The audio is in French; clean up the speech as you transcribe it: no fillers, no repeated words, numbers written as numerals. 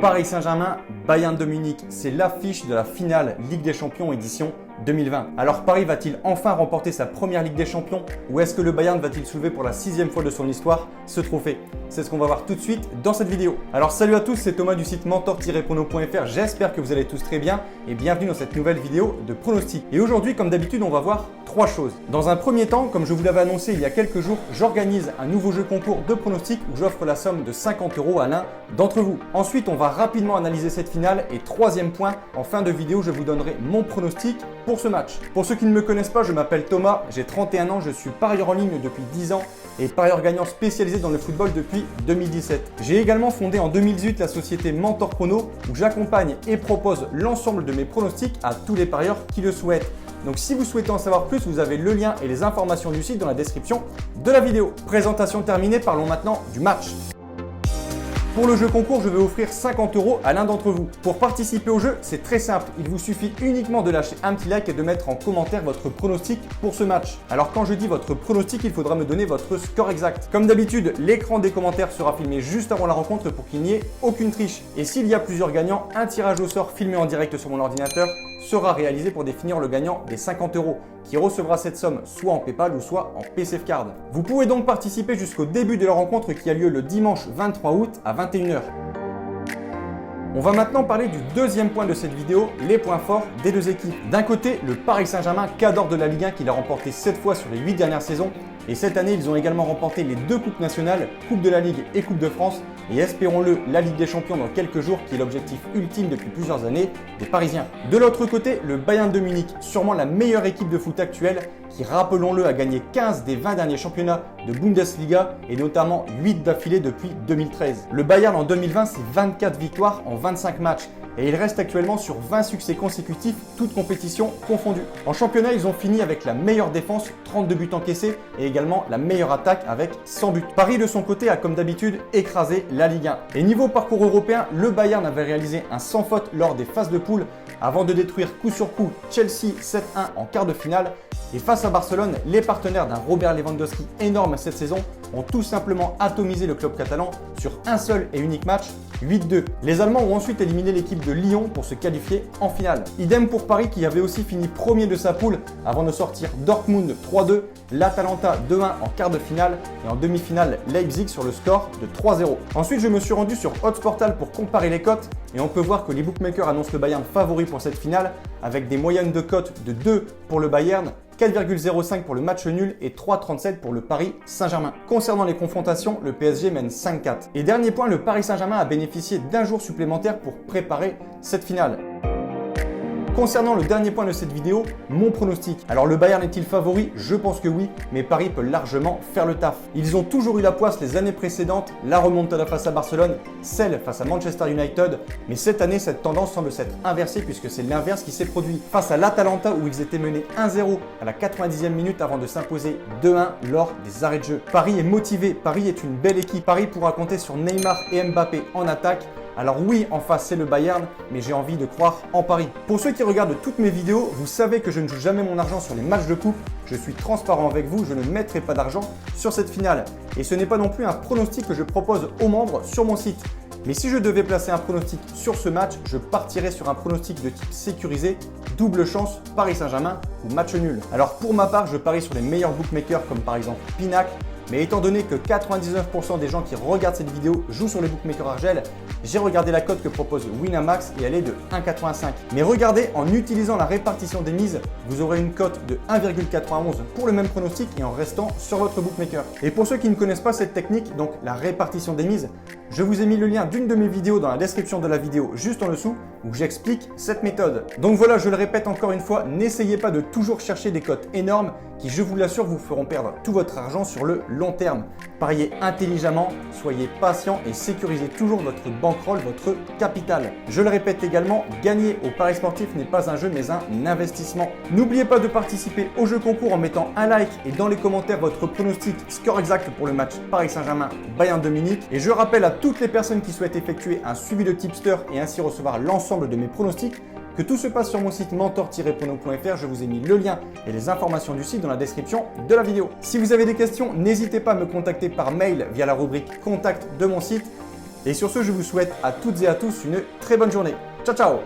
Paris Saint-Germain, Bayern de Munich, c'est l'affiche de la finale Ligue des Champions édition 2020. Alors Paris va-t-il enfin remporter sa première Ligue des Champions ou est-ce que le Bayern va-t-il soulever pour la 6e fois de son histoire ce trophée? C'est ce qu'on va voir tout de suite dans cette vidéo. Alors salut à tous, c'est Thomas du site mentor-prono.fr. J'espère que vous allez tous très bien et bienvenue dans cette nouvelle vidéo de pronostic. Et aujourd'hui, comme d'habitude, on va voir trois choses. Dans un premier temps, comme je vous l'avais annoncé il y a quelques jours, j'organise un nouveau jeu concours de pronostic où j'offre la somme de 50 € à l'un d'entre vous. Ensuite, on va rapidement analyser cette finale et troisième point, en fin de vidéo, je vous donnerai mon pronostic pour ce match. Pour ceux qui ne me connaissent pas, je m'appelle Thomas, j'ai 31 ans, je suis parieur en ligne depuis 10 ans et parieur gagnant spécialisé dans le football depuis 2017. J'ai également fondé en 2018 la société Mentor Prono où j'accompagne et propose l'ensemble de mes pronostics à tous les parieurs qui le souhaitent. Donc si vous souhaitez en savoir plus, vous avez le lien et les informations du site dans la description de la vidéo. Présentation terminée, parlons maintenant du match. Pour le jeu concours, je vais offrir 50 € à l'un d'entre vous. Pour participer au jeu, c'est très simple. Il vous suffit uniquement de lâcher un petit like et de mettre en commentaire votre pronostic pour ce match. Alors quand je dis votre pronostic, il faudra me donner votre score exact. Comme d'habitude, l'écran des commentaires sera filmé juste avant la rencontre pour qu'il n'y ait aucune triche. Et s'il y a plusieurs gagnants, un tirage au sort filmé en direct sur mon ordinateur sera réalisé pour définir le gagnant des 50 € qui recevra cette somme soit en PayPal ou soit en PCF Card. Vous pouvez donc participer jusqu'au début de la rencontre qui a lieu le dimanche 23 août à 21 h. On va maintenant parler du deuxième point de cette vidéo, les points forts des deux équipes. D'un côté, le Paris Saint-Germain, cadre de la Ligue 1 qui l'a remporté 7 fois sur les 8 dernières saisons. Et cette année, ils ont également remporté les 2 coupes nationales, Coupe de la Ligue et Coupe de France. Et espérons-le, la Ligue des Champions dans quelques jours, qui est l'objectif ultime depuis plusieurs années des Parisiens. De l'autre côté, le Bayern de Munich, sûrement la meilleure équipe de foot actuelle, qui, rappelons-le, a gagné 15 des 20 derniers championnats de Bundesliga et notamment 8 d'affilée depuis 2013. Le Bayern en 2020, c'est 24 victoires en 25 matchs. Et il reste actuellement sur 20 succès consécutifs, toutes compétitions confondues. En championnat, ils ont fini avec la meilleure défense, 32 buts encaissés, et également la meilleure attaque avec 100 buts. Paris, de son côté, a comme d'habitude écrasé la Ligue 1. Et niveau parcours européen, le Bayern avait réalisé un sans faute lors des phases de poule avant de détruire coup sur coup Chelsea 7-1 en quart de finale. Et face à Barcelone, les partenaires d'un Robert Lewandowski énorme cette saison ont tout simplement atomisé le club catalan sur un seul et unique match, 8-2. Les Allemands ont ensuite éliminé l'équipe de Lyon pour se qualifier en finale. Idem pour Paris qui avait aussi fini premier de sa poule avant de sortir Dortmund 3-2, l'Atalanta 2-1 en quart de finale et en demi-finale Leipzig sur le score de 3-0. Ensuite, je me suis rendu sur Oddsportal pour comparer les cotes et on peut voir que les bookmakers annoncent le Bayern favori pour cette finale avec des moyennes de cotes de 2 pour le Bayern, 4,05 pour le match nul et 3,37 pour le Paris Saint-Germain. Concernant les confrontations, le PSG mène 5-4. Et dernier point, le Paris Saint-Germain a bénéficié d'un jour supplémentaire pour préparer cette finale. Concernant le dernier point de cette vidéo, mon pronostic. Alors le Bayern est-il favori? Je pense que oui, mais Paris peut largement faire le taf. Ils ont toujours eu la poisse les années précédentes, la remontada face à Barcelone, celle face à Manchester United, mais cette année cette tendance semble s'être inversée puisque c'est l'inverse qui s'est produit. Face à l'Atalanta où ils étaient menés 1-0 à la 90e minute avant de s'imposer 2-1 lors des arrêts de jeu. Paris est motivé, Paris est une belle équipe, Paris pourra compter sur Neymar et Mbappé en attaque. Alors oui, en face c'est le Bayern, mais j'ai envie de croire en Paris. Pour ceux qui regardent toutes mes vidéos, vous savez que je ne joue jamais mon argent sur les matchs de coupe. Je suis transparent avec vous, je ne mettrai pas d'argent sur cette finale. Et ce n'est pas non plus un pronostic que je propose aux membres sur mon site. Mais si je devais placer un pronostic sur ce match, je partirais sur un pronostic de type sécurisé, double chance, Paris Saint-Germain ou match nul. Alors pour ma part, je parie sur les meilleurs bookmakers comme par exemple Pinac. Mais étant donné que 99% des gens qui regardent cette vidéo jouent sur les bookmakers Argel, j'ai regardé la cote que propose Winamax et elle est de 1,85. Mais regardez, en utilisant la répartition des mises, vous aurez une cote de 1,91 pour le même pronostic et en restant sur votre bookmaker. Et pour ceux qui ne connaissent pas cette technique, donc la répartition des mises, je vous ai mis le lien d'une de mes vidéos dans la description de la vidéo juste en dessous où j'explique cette méthode. Donc voilà, je le répète encore une fois, n'essayez pas de toujours chercher des cotes énormes qui, je vous l'assure, vous feront perdre tout votre argent sur le long terme. Pariez intelligemment, soyez patient et sécurisez toujours votre bankroll, votre capital. Je le répète également, gagner au paris sportif n'est pas un jeu mais un investissement. N'oubliez pas de participer au jeu concours en mettant un like et dans les commentaires votre pronostic score exact pour le match Paris Saint-Germain Bayern de Munich. Et je rappelle à toutes les personnes qui souhaitent effectuer un suivi de tipster et ainsi recevoir l'ensemble de mes pronostics que tout se passe sur mon site mentor-prono.fr. Je vous ai mis le lien et les informations du site dans la description de la vidéo. Si vous avez des questions, n'hésitez pas à me contacter par mail via la rubrique contact de mon site. Et sur ce, je vous souhaite à toutes et à tous une très bonne journée. Ciao ciao!